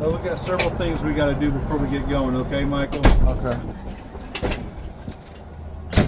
We got several things we got to do before we get going, okay, Michael? Okay.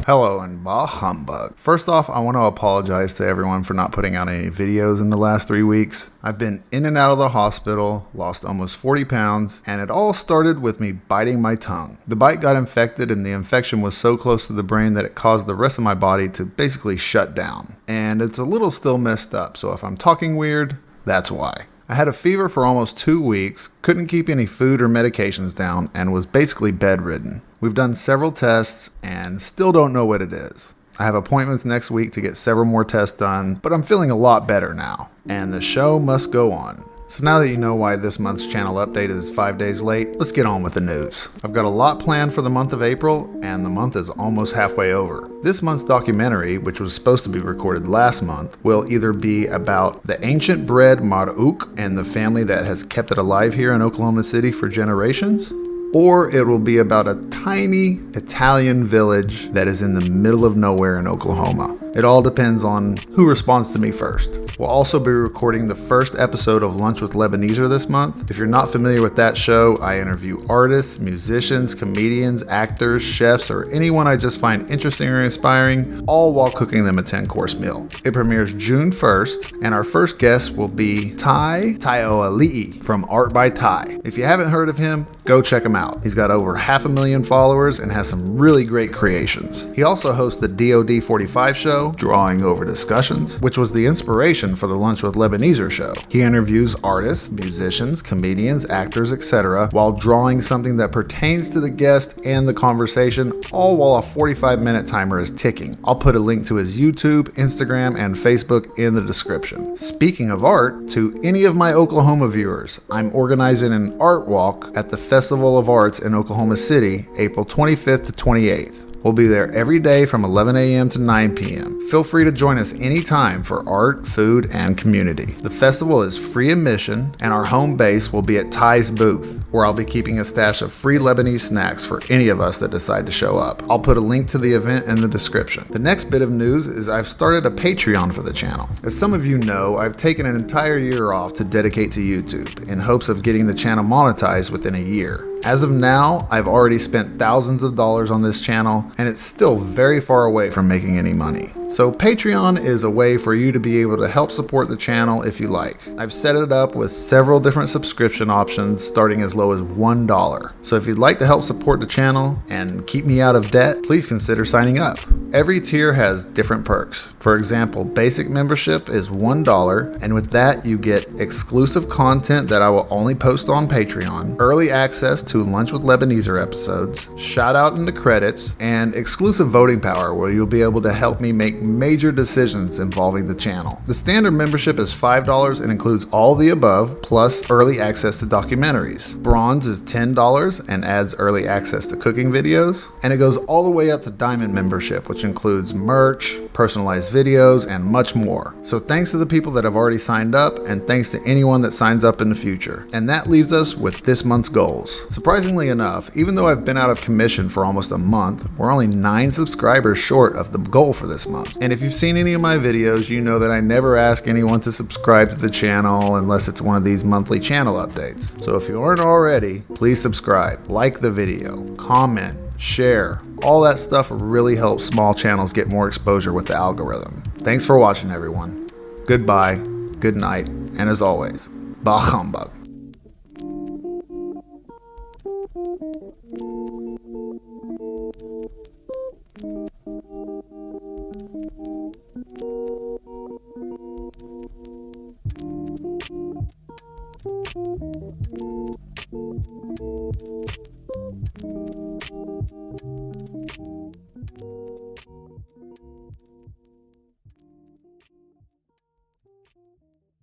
Hello and bah humbug. First off, I want to apologize to everyone for not putting out any videos in the last 3 weeks. I've been in and out of the hospital, lost almost 40 pounds, and it all started with me biting my tongue. The bite got infected and the infection was so close to the brain that it caused the rest of my body to basically shut down. And it's a little still messed up, so if I'm talking weird, that's why. I had a fever for almost 2 weeks, couldn't keep any food or medications down, and was basically bedridden. We've done several tests and still don't know what it is. I have appointments next week to get several more tests done, but I'm feeling a lot better now. And the show must go on. So now that you know why this month's channel update is 5 days late, let's get on with the news. I've got a lot planned for the month of April, and the month is almost halfway over. This month's documentary, which was supposed to be recorded last month, will either be about the ancient bread Maruk and the family that has kept it alive here in Oklahoma City for generations, or it will be about a tiny Italian village that is in the middle of nowhere in Oklahoma. It all depends on who responds to me first. We'll also be recording the first episode of Lunch with Lebaneser this month. If you're not familiar with that show, I interview artists, musicians, comedians, actors, chefs, or anyone I just find interesting or inspiring, all while cooking them a 10-course meal. It premieres June 1st, and our first guest will be Tai Taeolii from Art by Tai. If you haven't heard of him, go check him out. He's got over 500,000 followers and has some really great creations. He also hosts the DoD 45 show, Drawing Over Discussions, which was the inspiration for the Lunch with Lebaneser show. He interviews artists, musicians, comedians, actors, etc., while drawing something that pertains to the guest and the conversation, all while a 45-minute timer is ticking. I'll put a link to his YouTube, Instagram, and Facebook in the description. Speaking of art, to any of my Oklahoma viewers, I'm organizing an art walk at the Festival of Arts in Oklahoma City, April 25th to 28th. We'll be there every day from 11 a.m. to 9 p.m. Feel free to join us anytime for art, food, and community. The festival is free admission, and our home base will be at Ty's booth, where I'll be keeping a stash of free Lebanese snacks for any of us that decide to show up. I'll put a link to the event in the description. The next bit of news is I've started a Patreon for the channel. As some of you know, I've taken an entire year off to dedicate to YouTube in hopes of getting the channel monetized within a year. As of now, I've already spent thousands of dollars on this channel, and it's still very far away from making any money. So Patreon is a way for you to be able to help support the channel if you like. I've set it up with several different subscription options starting as low as $1. So if you'd like to help support the channel and keep me out of debt, please consider signing up. Every tier has different perks. For example, basic membership is $1, and with that you get exclusive content that I will only post on Patreon, early access to Lunch with Lebaneser episodes, shout out in the credits, and exclusive voting power where you'll be able to help me make major decisions involving the channel. The standard membership is $5 and includes all the above, plus early access to documentaries. Bronze is $10 and adds early access to cooking videos, and it goes all the way up to diamond membership, which includes merch, personalized videos, and much more. So thanks to the people that have already signed up, and thanks to anyone that signs up in the future. And that leaves us with this month's goals. Surprisingly enough, even though I've been out of commission for almost a month, we're only 9 subscribers short of the goal for this month. And if you've seen any of my videos, you know that I never ask anyone to subscribe to the channel unless it's one of these monthly channel updates. So if you aren't already, please subscribe, like the video, comment, share. All that stuff really helps small channels get more exposure with the algorithm. Thanks for watching, everyone. Goodbye, good night, and as always, bah humbug.